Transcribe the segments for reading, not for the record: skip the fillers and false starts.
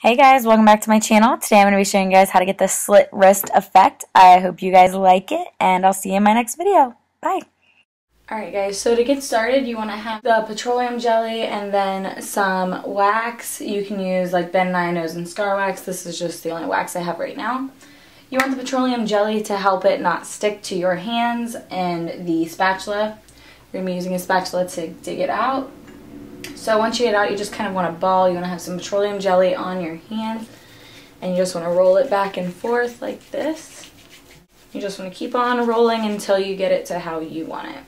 Hey guys, welcome back to my channel. Today I'm going to be showing you guys how to get the slit wrist effect. I hope you guys like it, and I'll see you in my next video. Bye! Alright guys, so to get started, you want to have the petroleum jelly and then some wax. You can use like Ben Nye Nose and Scar wax. This is just the only wax I have right now. You want the petroleum jelly to help it not stick to your hands and the spatula. You're going to be using a spatula to dig it out. So once you get it out, you just kind of want to ball. You want to have some petroleum jelly on your hand, and you just want to roll it back and forth like this. You just want to keep on rolling until you get it to how you want it.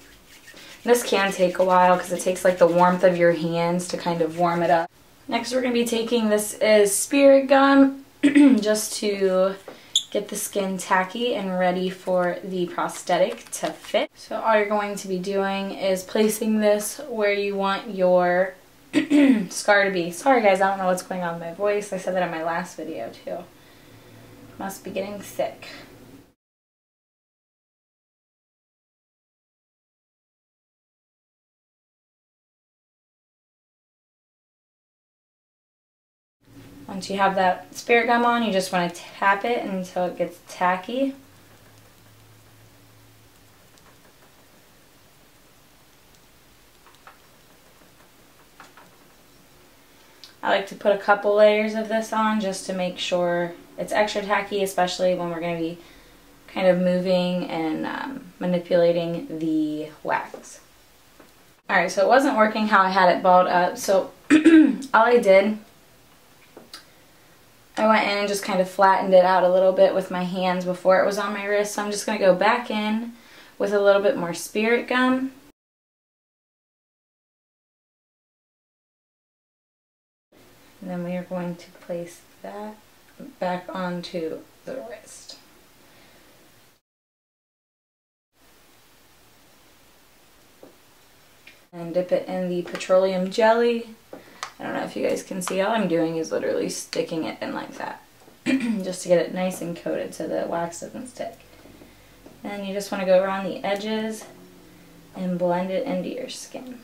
This can take a while because it takes like the warmth of your hands to kind of warm it up. Next we're going to be taking, this is spirit gum, just to get the skin tacky and ready for the prosthetic to fit. So all you're going to be doing is placing this where you want your scar to be. Sorry guys, I don't know what's going on with my voice. I said that in my last video too. Must be getting sick. Once you have that spirit gum on, you just want to tap it until it gets tacky. I like to put a couple layers of this on just to make sure it's extra tacky, especially when we're going to be kind of moving and manipulating the wax. Alright, so it wasn't working how I had it balled up, so all I did, I went in and just kind of flattened it out a little bit with my hands before it was on my wrist. So I'm just going to go back in with a little bit more spirit gum. And then we are going to place that back onto the wrist. And dip it in the petroleum jelly. I don't know if you guys can see, all I'm doing is literally sticking it in like that. Just to get it nice and coated so the wax doesn't stick. And you just want to go around the edges and blend it into your skin.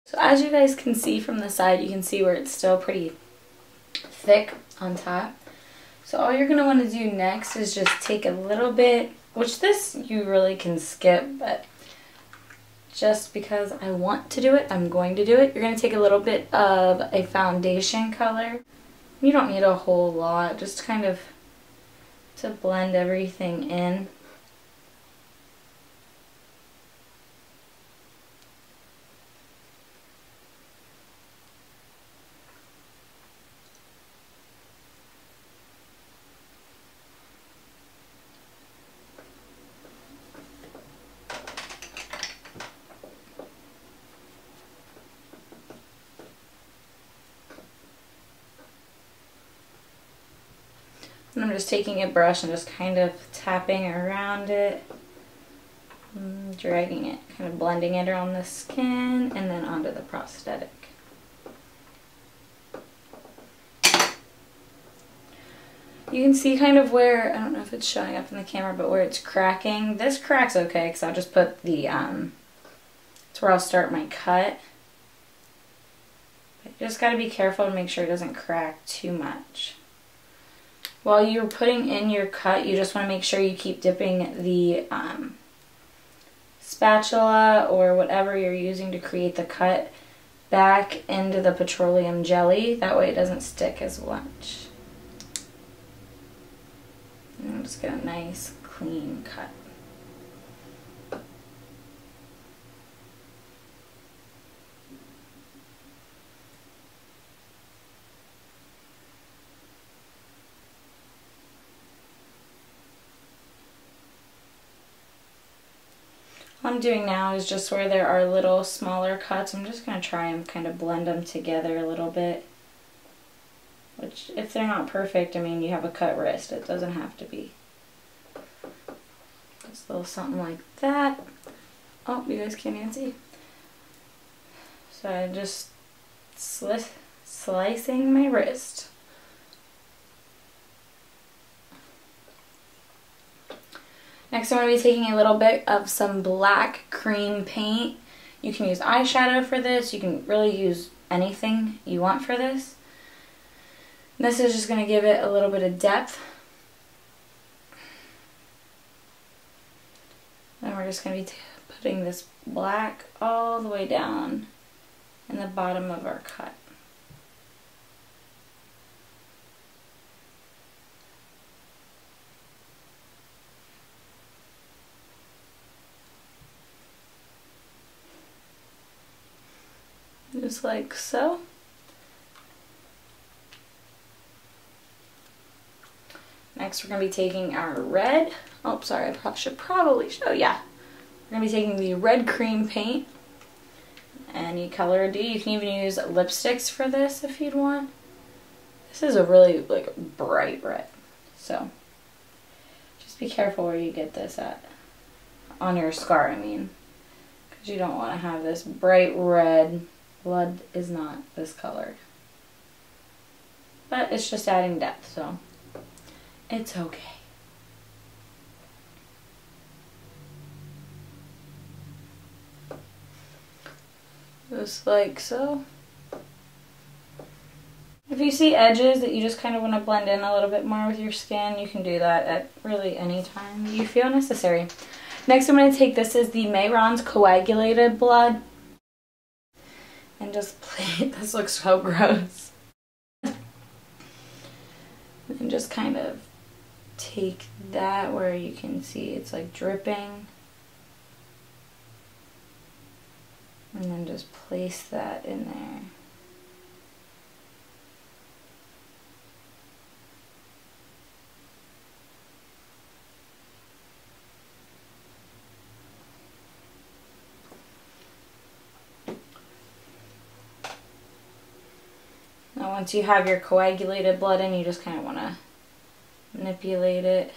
So as you guys can see from the side, you can see where it's still pretty thick on top. So all you're going to want to do next is just take a little bit, which this you really can skip, but just because I want to do it, I'm going to do it. You're going to take a little bit of a foundation color. You don't need a whole lot, just kind of to blend everything in. And I'm just taking a brush and just kind of tapping around it, dragging it, kind of blending it around the skin and then onto the prosthetic. You can see kind of where, I don't know if it's showing up in the camera, but where it's cracking. This crack's okay because I'll just put the, it's where I'll start my cut. But you just got to be careful to make sure it doesn't crack too much. While you're putting in your cut, you just want to make sure you keep dipping the spatula or whatever you're using to create the cut back into the petroleum jelly. That way it doesn't stick as much. And I'll just get a nice clean cut. I'm doing now is just where there are little smaller cuts, I'm just going to try and kind of blend them together a little bit. Which, if they're not perfect, I mean, you have a cut wrist. It doesn't have to be. Just a little something like that. Oh, you guys can't even see. So I'm just slicing my wrist. Next, I'm going to be taking a little bit of some black cream paint. You can use eyeshadow for this. You can really use anything you want for this. This is just going to give it a little bit of depth. And we're just going to be putting this black all the way down in the bottom of our cut. Just like so. Next, we're going to be taking our red. Oh, sorry, I should probably show. Yeah. We're going to be taking the red cream paint. Any color would do. You can even use lipsticks for this if you'd want. This is a really, like, bright red. So, just be careful where you get this at. On your scar, I mean. Because you don't want to have this bright red. Blood is not this colored. But it's just adding depth, so it's okay. Just like so. If you see edges that you just kind of want to blend in a little bit more with your skin, you can do that at really any time you feel necessary. Next, I'm going to take this as the Mayron's coagulated blood. And just play it. This looks so gross. And just kind of take that where you can see it's like dripping. And then just place that in there. Now once you have your coagulated blood in, you just kind of want to manipulate it.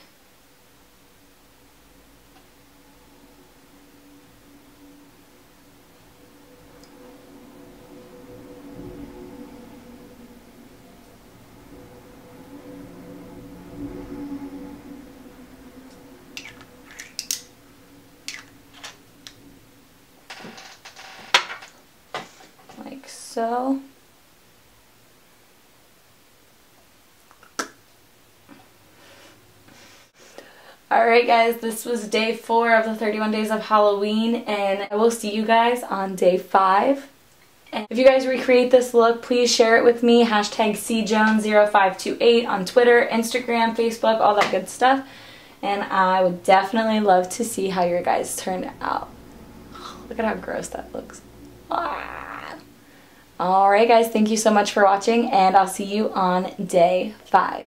Like so. Alright guys, this was day 4 of the 31 days of Halloween, and I will see you guys on day 5. And if you guys recreate this look, please share it with me, hashtag cjones0528 on Twitter, Instagram, Facebook, all that good stuff. And I would definitely love to see how your guys turned out. Look at how gross that looks. Ah. Alright guys, thank you so much for watching, and I'll see you on day 5.